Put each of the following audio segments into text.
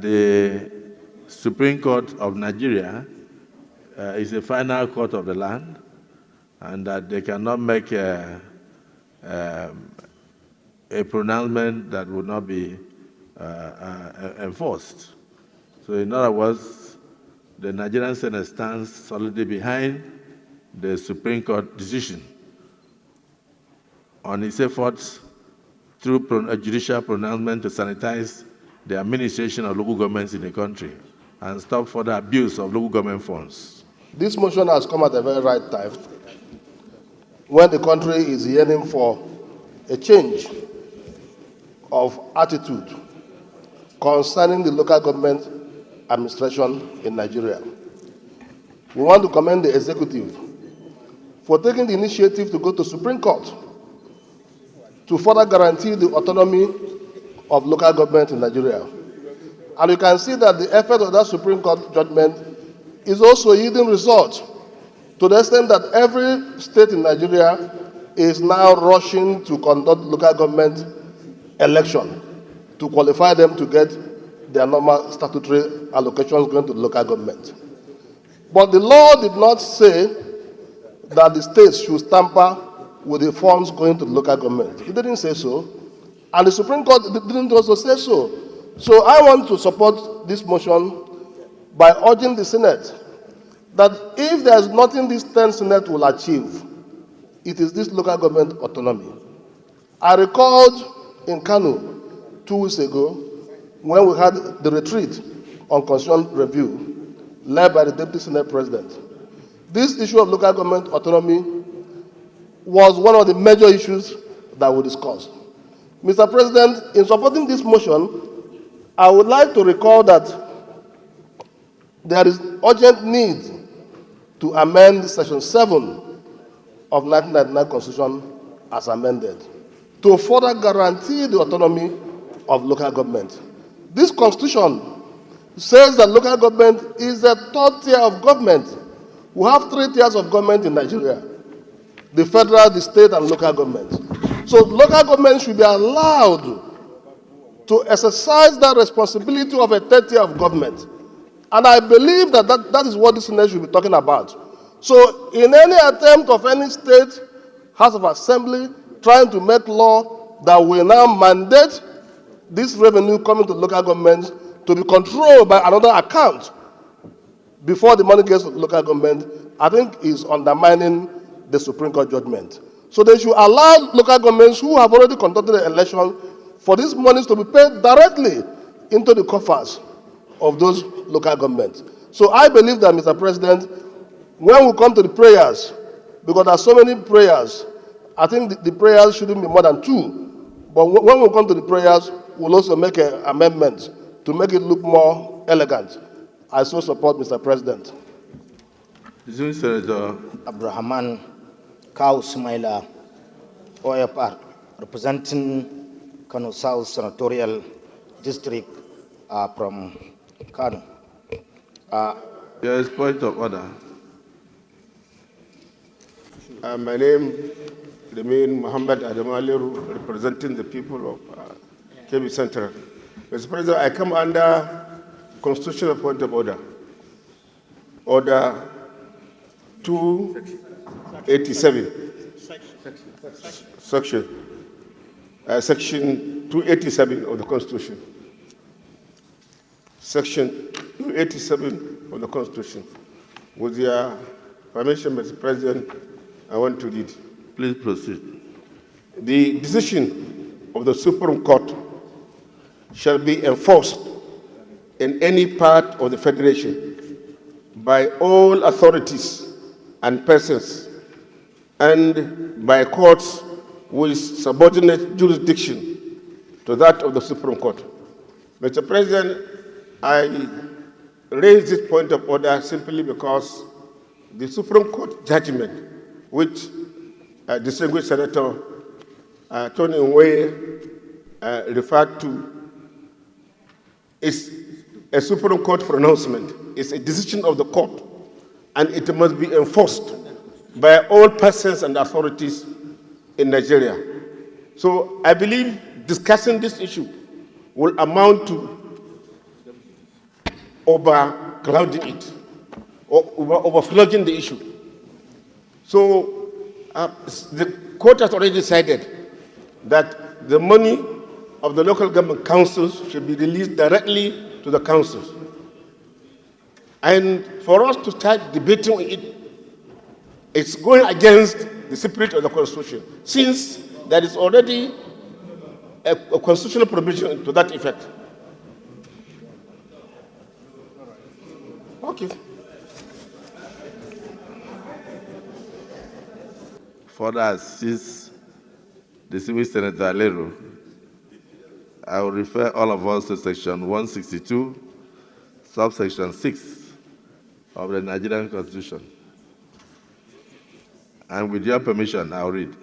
The Supreme Court of Nigeria is the final court of the land, and that they cannot make a pronouncement that would not be enforced. So in other words, the Nigerian Senate stands solidly behind the Supreme Court decision on its efforts through a judicial pronouncement to sanitize the administration of local governments in the country and stop further abuse of local government funds. This motion has come at a very right time when the country is yearning for a change of attitude concerning the local government administration in Nigeria. We want to commend the executive for taking the initiative to go to Supreme Court to further guarantee the autonomy of local government in Nigeria. And you can see that the effect of that Supreme Court judgment is also yielding results to the extent that every state in Nigeria is now rushing to conduct local government election to qualify them to get their normal statutory allocations going to the local government. But the law did not say that the states should tamper with the funds going to the local government. It didn't say so. And the Supreme Court didn't also say so. So I want to support this motion by urging the Senate that if there is nothing this 10th Senate will achieve, it is this local government autonomy. I recalled in Kano 2 weeks ago when we had the retreat on constitutional review led by the Deputy Senate President. This issue of local government autonomy was one of the major issues that we discussed. Mr. President, in supporting this motion, I would like to recall that there is urgent need to amend Section 7 of 1999 Constitution as amended to further guarantee the autonomy of local government. This Constitution says that local government is the third tier of government. We have 3 tiers of government in Nigeria: the federal, the state, and local government. So local government should be allowed to exercise that responsibility of a third tier of government. And I believe that is what this nation should be talking about. So in any attempt of any state, House of Assembly, trying to make law that will now mandate this revenue coming to local governments to be controlled by another account before the money gets to local government, I think is undermining the Supreme Court judgment. So they should allow local governments who have already conducted the election for these monies to be paid directly into the coffers of those local governments. So I believe that, Mr. President, when we come to the prayers, because there are so many prayers, I think the prayers shouldn't be more than 2. But when we come to the prayers, we'll also make an amendment to make it look more elegant. I so support, Mr. President. Senator Abdurrahman Kaw Sumaila, OFR, representing Kano South Senatorial District from Kano. there is point of order. My name remains Muhammad Adam Aliru, representing the people of Kebbi Central. Mr. President, I come under constitutional point of order. Order 287. Section 287 of the Constitution. Section 287 of the Constitution. With your permission, Mr. President, I want to read. Please proceed. The decision of the Supreme Court shall be enforced in any part of the Federation by all authorities and persons and by courts with subordinate jurisdiction to that of the Supreme Court. Mr. President, I raise this point of order simply because the Supreme Court judgment, which distinguished Senator Tony Nwoye referred to, is a Supreme Court pronouncement. It's a decision of the court, and it must be enforced by all persons and authorities in Nigeria. So I believe discussing this issue will amount to overclouding it or overflogging the issue. So the court has already decided that the money of the local government councils should be released directly to the councils. And for us to start debating it, it's going against the spirit of the Constitution, since there is already a constitutional provision to that effect. Okay. Further assist distinguished Senator Alero, I will refer all of us to section 162, subsection 6 of the Nigerian Constitution. And with your permission, I'll read.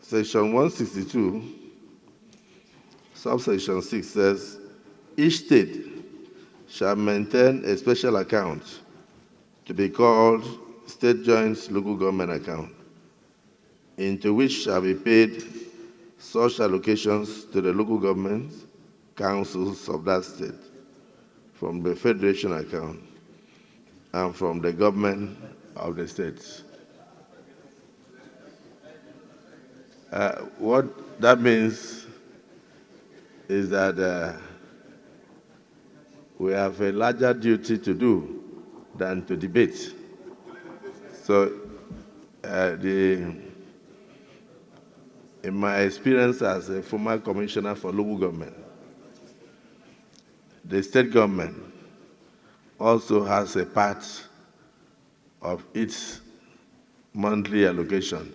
Section 162, subsection 6 says, each state shall maintain a special account to be called State Joint Local Government Account, into which shall be paid such allocations to the local governments, councils of that state, from the federation account and from the government of the states. What that means is that we have a larger duty to do than to debate. So in my experience as a former commissioner for local government, the state government also has a part of its monthly allocation,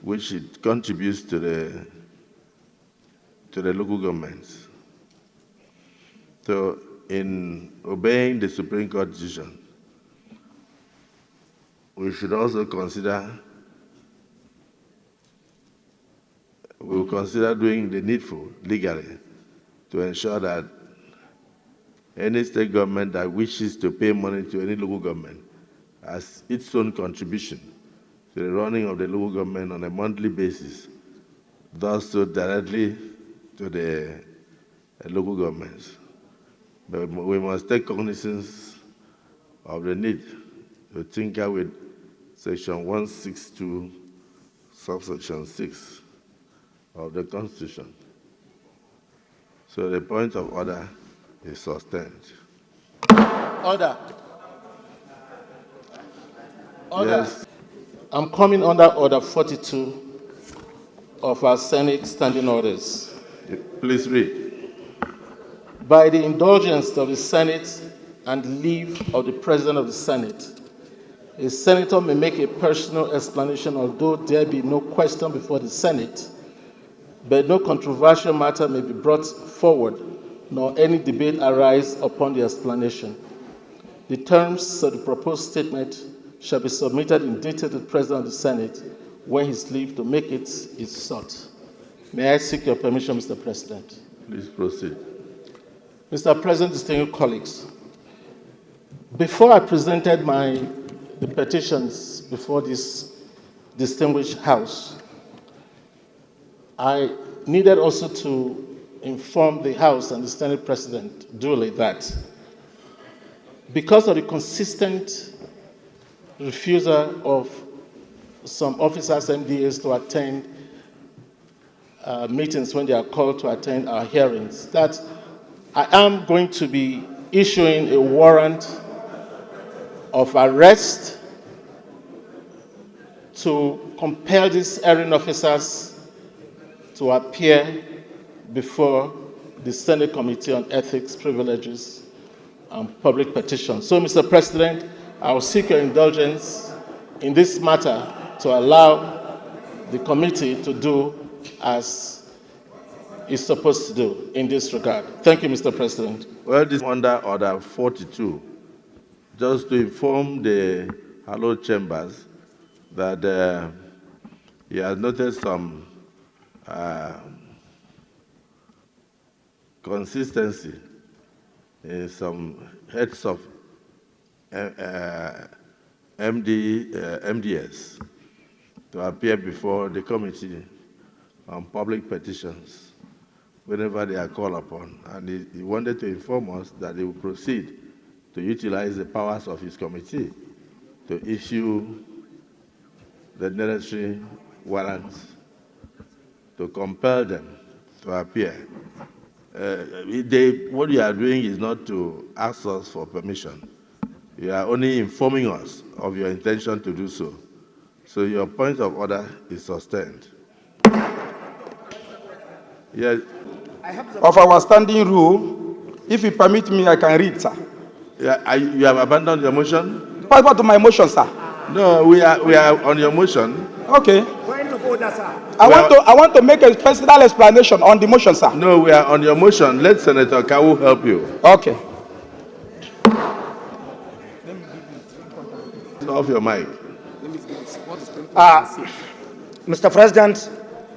which it contributes to the local governments. So in obeying the Supreme Court decision, we should also consider doing the needful legally to ensure that any state government that wishes to pay money to any local government has its own contribution to the running of the local government on a monthly basis, thus so directly to the local governments. But we must take cognizance of the need to tinker with section 162, subsection 6 of the Constitution. So the point of order is sustained. Order. Order. Yes. I'm coming under Order 42 of our Senate Standing Orders. Please read. By the indulgence of the Senate and leave of the President of the Senate, a senator may make a personal explanation, although there be no question before the Senate, but no controversial matter may be brought forward, nor any debate arise upon the explanation. The terms of the proposed statement shall be submitted in detail to the President of the Senate when his leave to make it is sought. May I seek your permission, Mr. President? Please proceed. Mr. President, distinguished colleagues, before I presented the petitions before this distinguished House, I needed also to inform the House and the Senate President duly that because of the consistent refusal of some officers, MDAs, to attend meetings when they are called to attend our hearings, that I am going to be issuing a warrant of arrest to compel these hearing officers to appear before the Senate Committee on Ethics, Privileges, and Public Petitions. So, Mr. President, I will seek your indulgence in this matter to allow the committee to do as it's supposed to do in this regard. Thank you, Mr. President. Well, this is under Order 42, just to inform the hallowed chambers that he has noticed some consistency in some heads of MDS to appear before the Committee on Public Petitions, whenever they are called upon. And he wanted to inform us that he will proceed to utilize the powers of his committee to issue the necessary warrants to compel them to appear. What you are doing is not to ask us for permission. You are only informing us of your intention to do so. So your point of order is sustained. Yes. Of our standing rule, if you permit me, I can read, sir. Yeah, you have abandoned your motion? What about my motion, sir? No, we are on your motion. Okay. I want to make a personal explanation on the motion, sir. No, we are on your motion. Let Senator Kawu help you. Okay. Off your mic. Mr. President,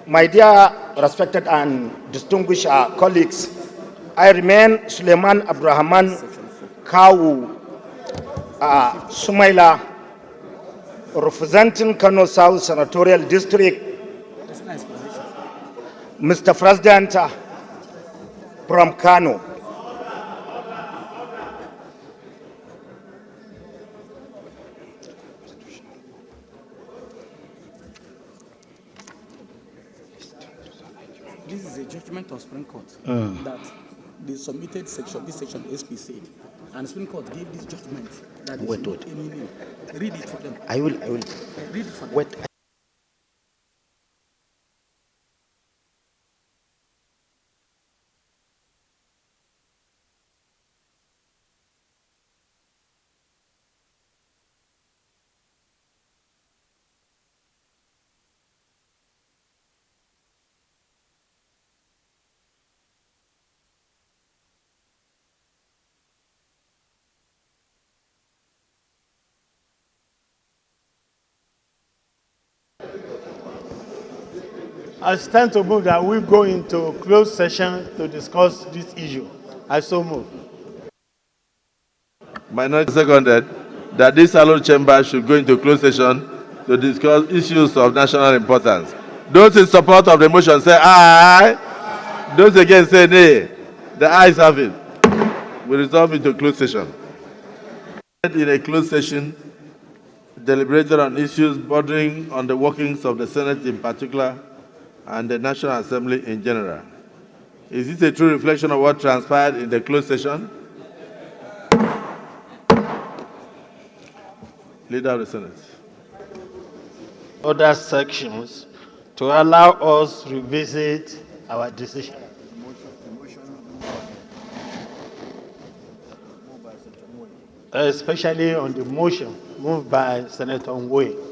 my dear respected and distinguished colleagues, I remain Suleiman Abdurrahman Kawu Sumaila, representing Kano South Senatorial District. Mr. President, from Kano. This is a judgment of Supreme Court that they submitted this section SP said, and Supreme Court gave this judgment that there is not any name. Read it for them. I will. Read it for them. Wait. I stand to move that we go into closed session to discuss this issue. I so move. Minority seconded that this hallowed chamber should go into closed session to discuss issues of national importance. Those in support of the motion say aye. Those against say nay. The ayes have it. We resolve into closed session. In a closed session, deliberated on issues bordering on the workings of the Senate in particular and the National Assembly in general. Is this a true reflection of what transpired in the closed session? Leader of the Senate. Other sections to allow us revisit our decision. Especially on the motion moved by Senator Ngwe.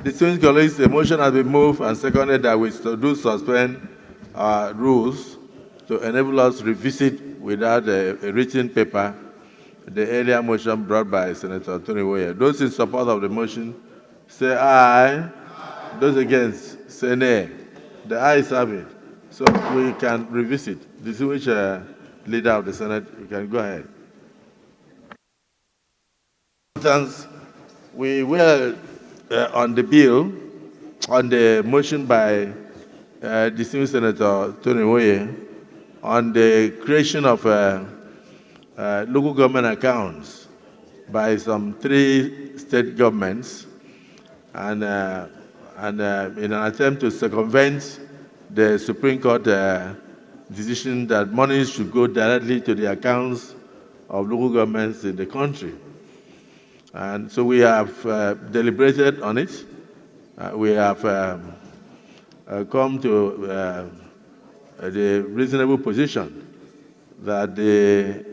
Distinguished colleagues, a motion has been moved and seconded that we do suspend our rules to enable us to revisit without a written paper the earlier motion brought by Senator Tony Woye. Those in support of the motion say aye. Those against say nay. The ayes have it. So we can revisit. Distinguished leader of the Senate, you can go ahead. We will on the bill, on the motion by distinguished Senator Tony Woye on the creation of local government accounts by some 3 state governments, and in an attempt to circumvent the Supreme Court decision that money should go directly to the accounts of local governments in the country. And so we have deliberated on it. We have come to the reasonable position that the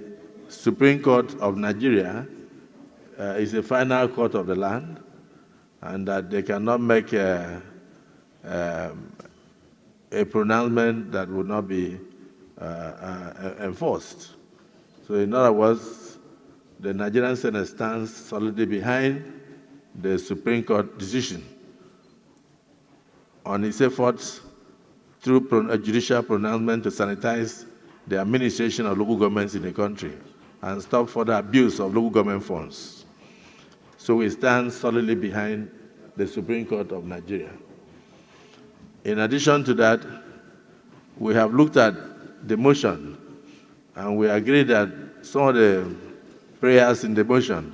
Supreme Court of Nigeria is the final court of the land, and that they cannot make a pronouncement that would not be enforced. So in other words, the Nigerian Senate stands solidly behind the Supreme Court decision on its efforts through a judicial pronouncement to sanitize the administration of local governments in the country and stop further abuse of local government funds. So we stand solidly behind the Supreme Court of Nigeria. In addition to that, we have looked at the motion, and we agree that some of the prayers in the motion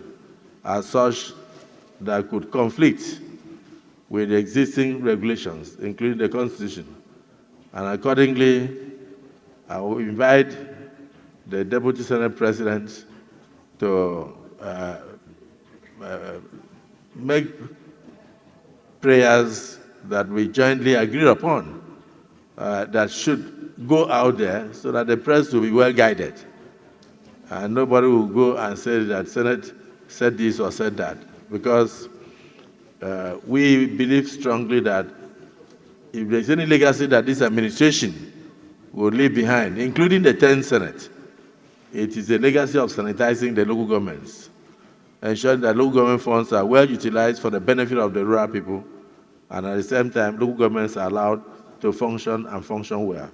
are such that could conflict with the existing regulations, including the Constitution. And accordingly, I will invite the Deputy Senate President to make prayers that we jointly agree upon that should go out there so that the press will be well guided. And nobody will go and say that Senate said this or said that, because we believe strongly that if there's any legacy that this administration will leave behind, including the 10th Senate, it is a legacy of sanitizing the local governments, ensuring that local government funds are well utilized for the benefit of the rural people, and at the same time, local governments are allowed to function and function well.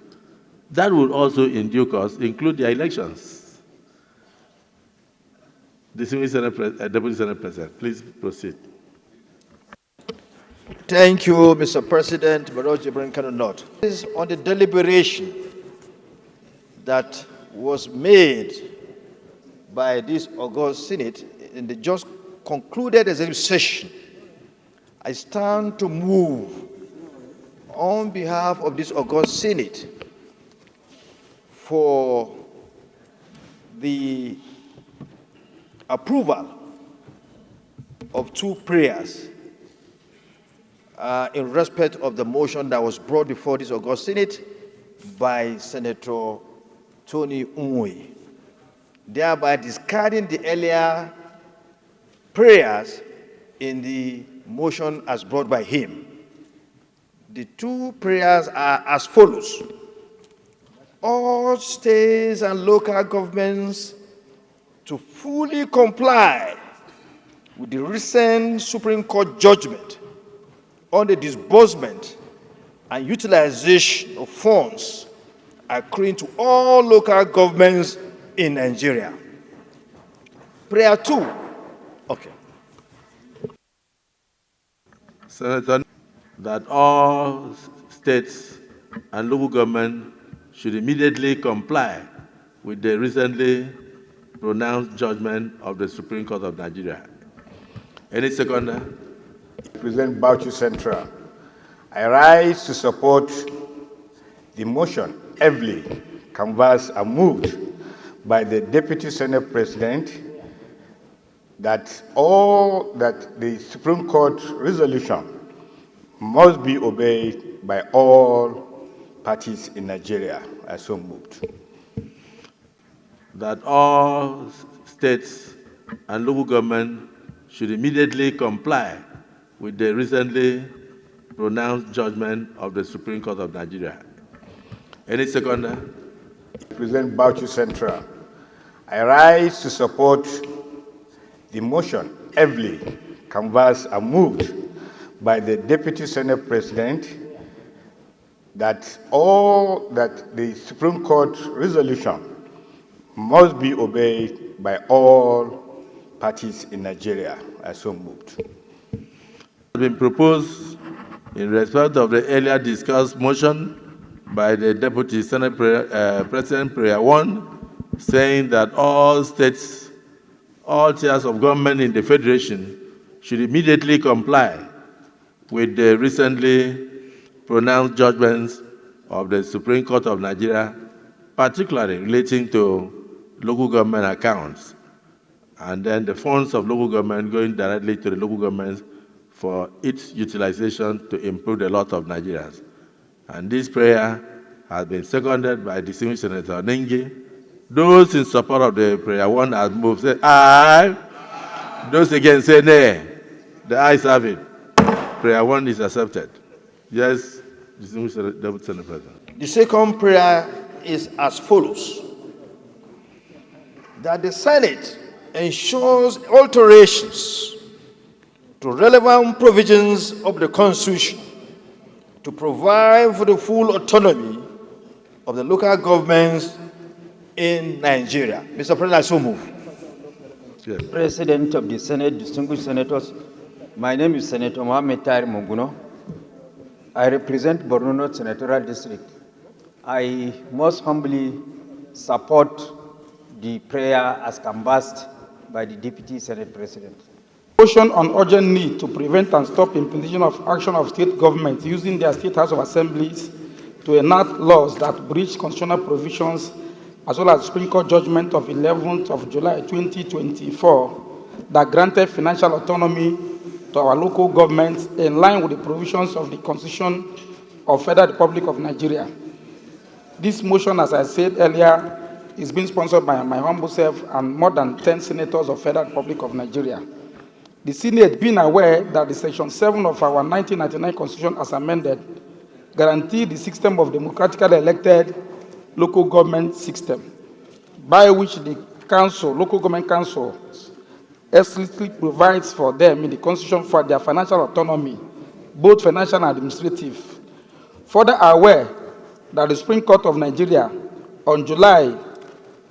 That will also, in due course, include their elections. Distinguished Deputy Senate President, please proceed. Thank you, Mr. President. This is on the deliberation that was made by this August Senate in the just concluded executive session. I stand to move on behalf of this August Senate for the approval of two prayers in respect of the motion that was brought before this August Senate by Senator Tony Umwe, thereby discarding the earlier prayers in the motion as brought by him. The two prayers are as follows. All states and local governments to fully comply with the recent Supreme Court judgment on the disbursement and utilization of funds accruing to all local governments in Nigeria. Prayer 2. Okay. Senator, that all states and local government should immediately comply with the recently pronounced judgment of the Supreme Court of Nigeria. Any seconder? President Bauchi Central, I rise to support the motion heavily canvassed and moved by the Deputy Senate President that the Supreme Court resolution must be obeyed by all parties in Nigeria. I so moved. That all states and local government should immediately comply with the recently pronounced judgment of the Supreme Court of Nigeria. Any seconder? President Bauchi Central, I rise to support the motion heavily canvassed and moved by the Deputy Senate President that the Supreme Court resolution must be obeyed by all parties in Nigeria. I so moved. Been proposed in respect of the earlier discussed motion by the Deputy Senate President, Prayer 1, saying that all states, all tiers of government in the Federation should immediately comply with the recently pronounced judgments of the Supreme Court of Nigeria, particularly relating to local government accounts, and then the funds of local government going directly to the local governments for its utilization to improve the lot of Nigerians. And this prayer has been seconded by distinguished Senator Nengi. Those in support of the prayer 1 has moved, say aye. Those against say nay. The ayes have it. Prayer 1 is accepted. Yes, distinguished Deputy Senate President. The second prayer is as follows. That the Senate ensures alterations to relevant provisions of the Constitution to provide for the full autonomy of the local governments in Nigeria. Mr. President, I so move. Yes. President of the Senate, distinguished senators, my name is Senator Mohammed Tahir Munguno. I represent Borno North Senatorial District. I most humbly support the prayer as canvassed by the Deputy Senate President. Motion on urgent need to prevent and stop implementation of action of state governments using their state House of Assemblies to enact laws that breach constitutional provisions as well as Supreme Court judgment of 11th of July 2024 that granted financial autonomy to our local governments in line with the provisions of the Constitution of Federal Republic of Nigeria. This motion, as I said earlier, is being sponsored by my humble self and more than 10 senators of Federal Republic of Nigeria. The Senate, being aware that the Section 7 of our 1999 Constitution as amended guaranteed the system of democratically elected local government system, by which the council, local government councils, explicitly provides for them in the Constitution for their financial autonomy, both financial and administrative. Further aware that the Supreme Court of Nigeria on July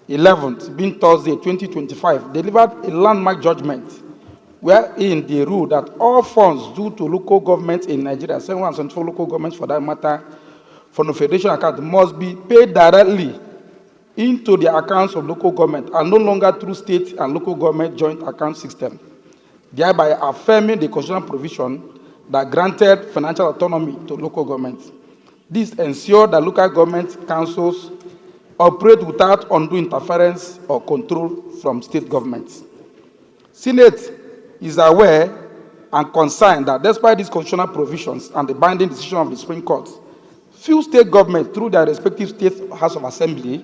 11th, being Thursday, 2025, delivered a landmark judgment wherein they ruled that all funds due to local governments in Nigeria, 774 local governments for that matter, from the federation account must be paid directly into the accounts of local government and no longer through state and local government joint account system, thereby affirming the constitutional provision that granted financial autonomy to local governments. This ensured that local government councils operate without undue interference or control from state governments. Senate is aware and concerned that despite these constitutional provisions and the binding decision of the Supreme Court, few state governments, through their respective state House of Assembly,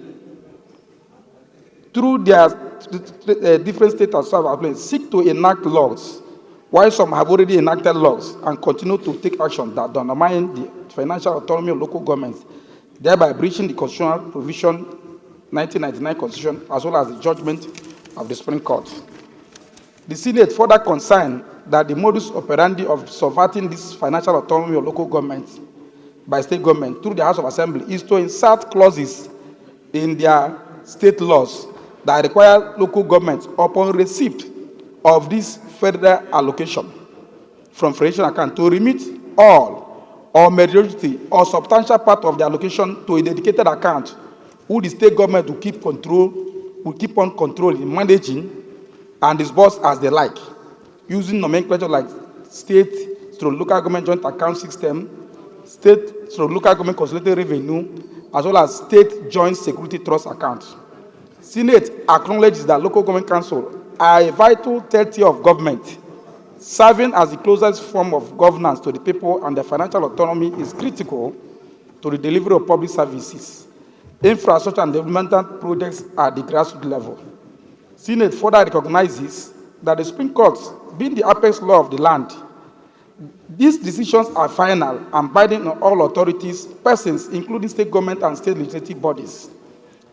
through their different state House of Assembly, seek to enact laws, while some have already enacted laws and continue to take action that undermine the financial autonomy of local governments, thereby breaching the constitutional provision 1999 Constitution as well as the judgment of the Supreme Court. The Senate further concerned that the modus operandi of subverting this financial autonomy of local governments by state government through the House of Assembly is to insert clauses in their state laws that require local governments upon receipt of this federal allocation from federation account to remit all or majority or substantial part of the allocation to a dedicated account who the state government will keep on controlling, managing, and disburse as they like, using nomenclature like state/local government joint account system, state/local government consolidated revenue, as well as state joint security trust accounts. Senate acknowledges that local government council are a vital third tier of government, serving as the closest form of governance to the people, and their financial autonomy is critical to the delivery of public services, infrastructure, and developmental projects at the grassroots level. Senate further recognizes that the Supreme Court, being the apex law of the land, these decisions are final and binding on all authorities, persons, including state government and state legislative bodies.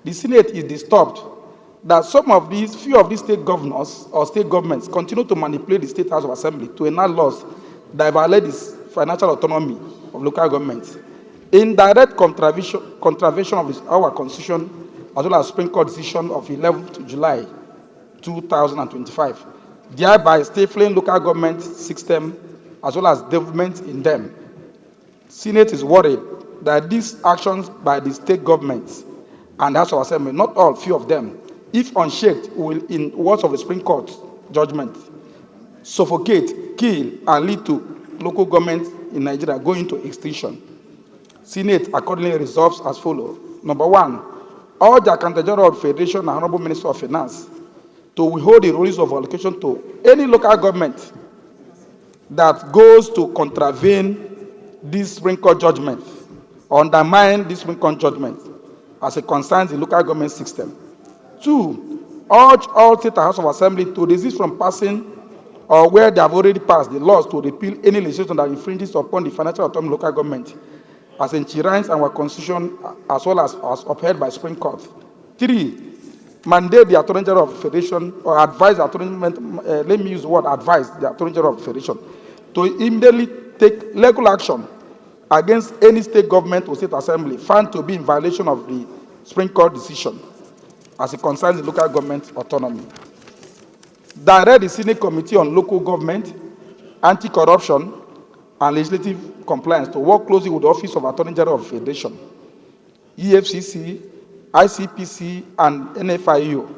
The Senate is disturbed that few of these state governors or state governments continue to manipulate the State House of Assembly to enact laws that violate the financial autonomy of local governments, in direct contravention of our Constitution, as well as Supreme Court decision of 11th July 2025, thereby stifling local government system as well as development in them. Senate is worried that these actions by the state governments and the House of Assembly, not all, few of them, if unchecked, will, in words of the Supreme Court judgment, suffocate, kill, and lead to local government in Nigeria going into extinction. Senate accordingly resolves as follows. Number one, urge the Accountant General of the Federation and Honorable Minister of Finance to withhold the rulings of allocation to any local government that goes to contravene this Supreme Court judgment, or undermine this Supreme Court judgment as it concerns the local government system. Two, urge all state House of Assembly to desist from passing or where they have already passed the laws to repeal any legislation that infringes upon the financial autonomy of local government as enshrines our Constitution as well as upheld by Supreme Court. Three, mandate the Attorney General of the Federation or advise the let me use the word advise the Attorney General of the Federation to immediately take legal action against any state government or state assembly found to be in violation of the Supreme Court decision as it concerns the local government autonomy. Direct the Senate Committee on Local Government, Anti-Corruption, and Legislative compliance to work closely with the Office of Attorney General of the Federation, EFCC, ICPC, and NFIU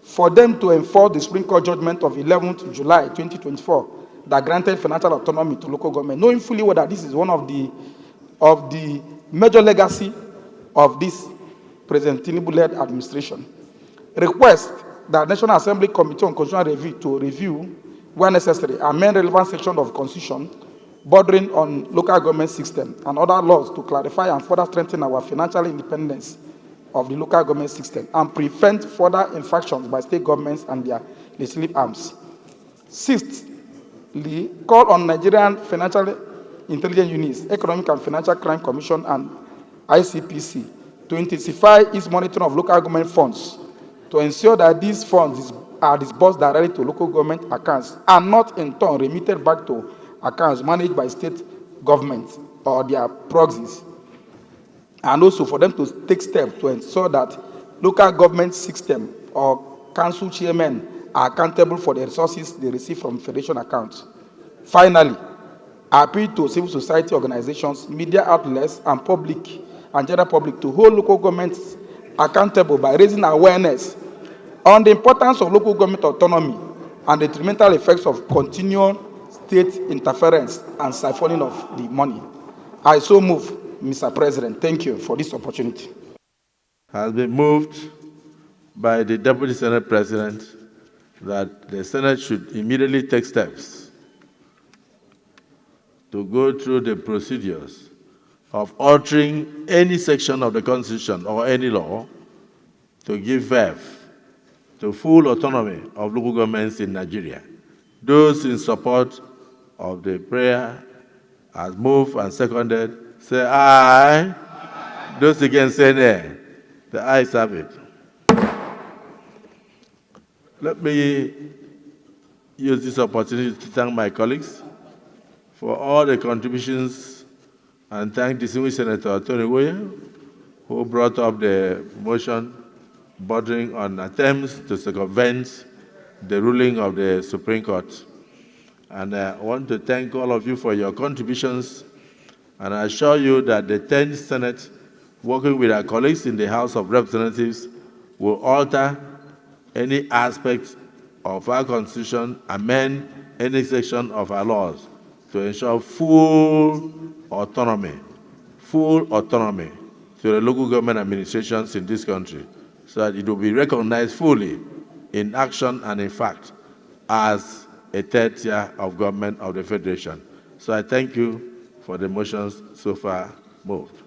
for them to enforce the Supreme Court judgment of 11th July 2024 that granted financial autonomy to local government, knowing fully well that this is one of the major legacy of this President Tinubu-led administration. Request that National Assembly Committee on Constitutional Review to review, where necessary, amend relevant section of the Constitution bordering on local government system and other laws to clarify and further strengthen our financial independence of the local government system and prevent further infractions by state governments and their legislative arms. Sixthly, call on Nigerian Financial Intelligence Units, Economic and Financial Crime Commission, and ICPC to intensify its monitoring of local government funds to ensure that these funds are disbursed directly to local government accounts and not in turn remitted back to accounts managed by state governments or their proxies. And also for them to take steps to ensure that local government system or council chairmen are accountable for the resources they receive from federation accounts. Finally, I appeal to civil society organizations, media outlets, and general public to hold local governments accountable by raising awareness on the importance of local government autonomy and the detrimental effects of continual state interference and siphoning of the money. I so move, Mr. President. Thank you for this opportunity. Has been moved by the Deputy Senate President that the Senate should immediately take steps to go through the procedures of altering any section of the Constitution or any law to give verve to full autonomy of local governments in Nigeria. Those in support of the prayer as moved and seconded, say aye. Aye. Those against say nay. The ayes have it. Let me use this opportunity to thank my colleagues for all the contributions and thank distinguished Senator Tony Woye, who brought up the motion bordering on attempts to circumvent the ruling of the Supreme Court. And I want to thank all of you for your contributions, and I assure you that the 10th Senate, working with our colleagues in the House of Representatives, will alter any aspect of our Constitution, amend any section of our laws to ensure full autonomy to the local government administrations in this country, so that it will be recognized fully in action and in fact as a third tier of government of the Federation. So I thank you for the motions so far moved.